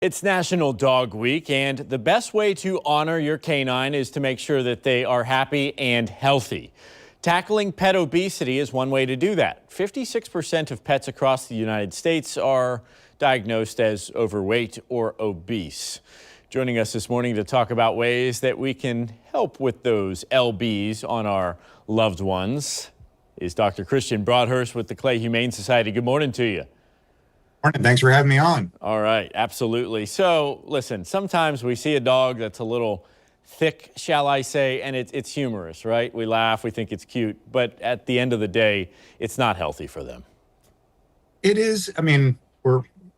It's National Dog Week, and the best way to honor your canine is to make sure that they are happy and healthy. Tackling pet obesity is one way to do that. 56% of pets across the United States are diagnosed as overweight or obese. Joining us this morning to talk about ways that we can help with those LBs on our loved ones is Dr. Christian Broadhurst with the Clay Humane Society. Good morning to you. Morning. Thanks for having me on. All right, absolutely. So listen, sometimes we see a dog that's a little thick, shall I say, and it's humorous, right? We laugh, we think it's cute, but at the end of the day, it's not healthy for them. It is. I mean,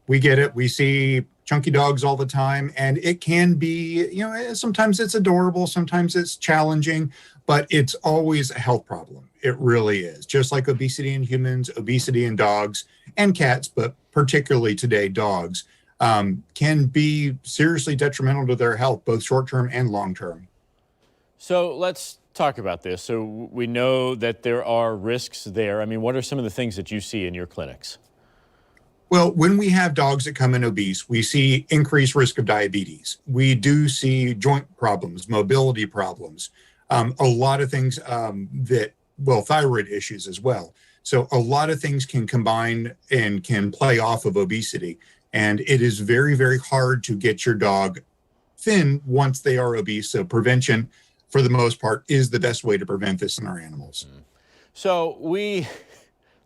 we get it. We see chunky dogs all the time, and it can be, sometimes it's adorable, sometimes it's challenging, but it's always a health problem. It really is. Just like obesity in humans, obesity in dogs and cats, but particularly today, dogs, can be seriously detrimental to their health, both short-term and long-term. So let's talk about this. So we know that there are risks there. I mean, what are some of the things that you see in your clinics? Well, when we have dogs that come in obese, we see increased risk of diabetes. We do see joint problems, mobility problems, a lot of things thyroid issues as well. So a lot of things can combine and can play off of obesity. And it is very, very hard to get your dog thin once they are obese. So prevention, for the most part, is the best way to prevent this in our animals. So we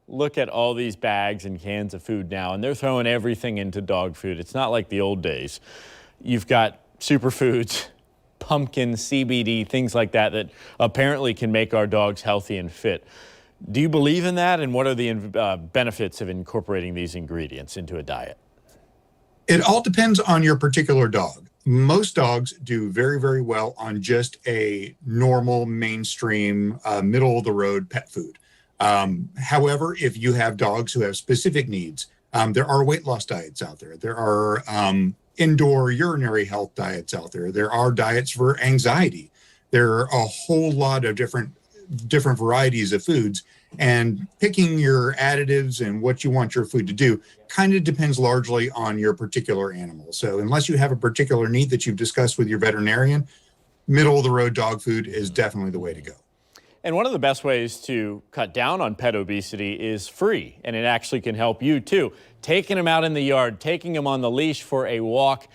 look at all these bags and cans of food now, and they're throwing everything into dog food. It's not like the old days. You've got superfoods, pumpkin, CBD, things like that, that apparently can make our dogs healthy and fit. Do you believe in that? And what are the benefits of incorporating these ingredients into a diet? It all depends on your particular dog. Most dogs do very, very well on just a normal, mainstream, middle-of-the-road pet food. However, if you have dogs who have specific needs, there are weight loss diets out there. There are indoor urinary health diets out there. There are diets for anxiety. There are a whole lot of different varieties of foods, and picking your additives and what you want your food to do kind of depends largely on your particular animal. So unless you have a particular need that you've discussed with your veterinarian, middle-of-the-road dog food is definitely the way to go. And one of the best ways to cut down on pet obesity is free, and it actually can help you too. Taking them out in the yard, taking them on the leash for a walk.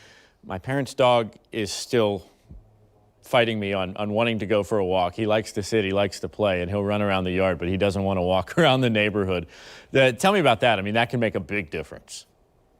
My parents' dog is still fighting me on wanting to go for a walk. He likes to sit, he likes to play, and he'll run around the yard, but he doesn't want to walk around the neighborhood. Tell me about that. I mean, that can make a big difference.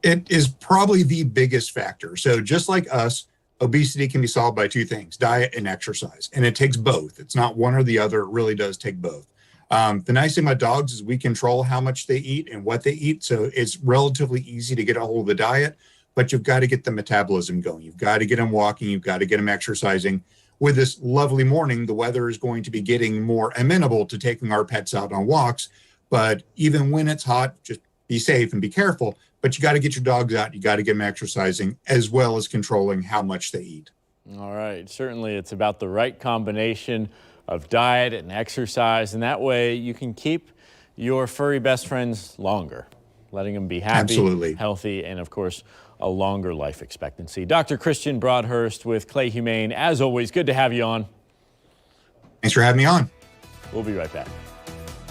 It is probably the biggest factor. So just like us, obesity can be solved by two things, diet and exercise. And it takes both. It's not one or the other. It really does take both. The nice thing about dogs is we control how much they eat and what they eat. So it's relatively easy to get a hold of the diet, but you've got to get the metabolism going. You've got to get them walking. You've got to get them exercising. With this lovely morning, the weather is going to be getting more amenable to taking our pets out on walks. But even when it's hot, just be safe and be careful. But you got to get your dogs out. You got to get them exercising as well as controlling how much they eat. All right. Certainly, it's about the right combination of diet and exercise. And that way you can keep your furry best friends longer, letting them be happy, absolutely healthy, and of course, a longer life expectancy. Dr. Christian Broadhurst with Clay Humane. As always, good to have you on. Thanks for having me on. We'll be right back.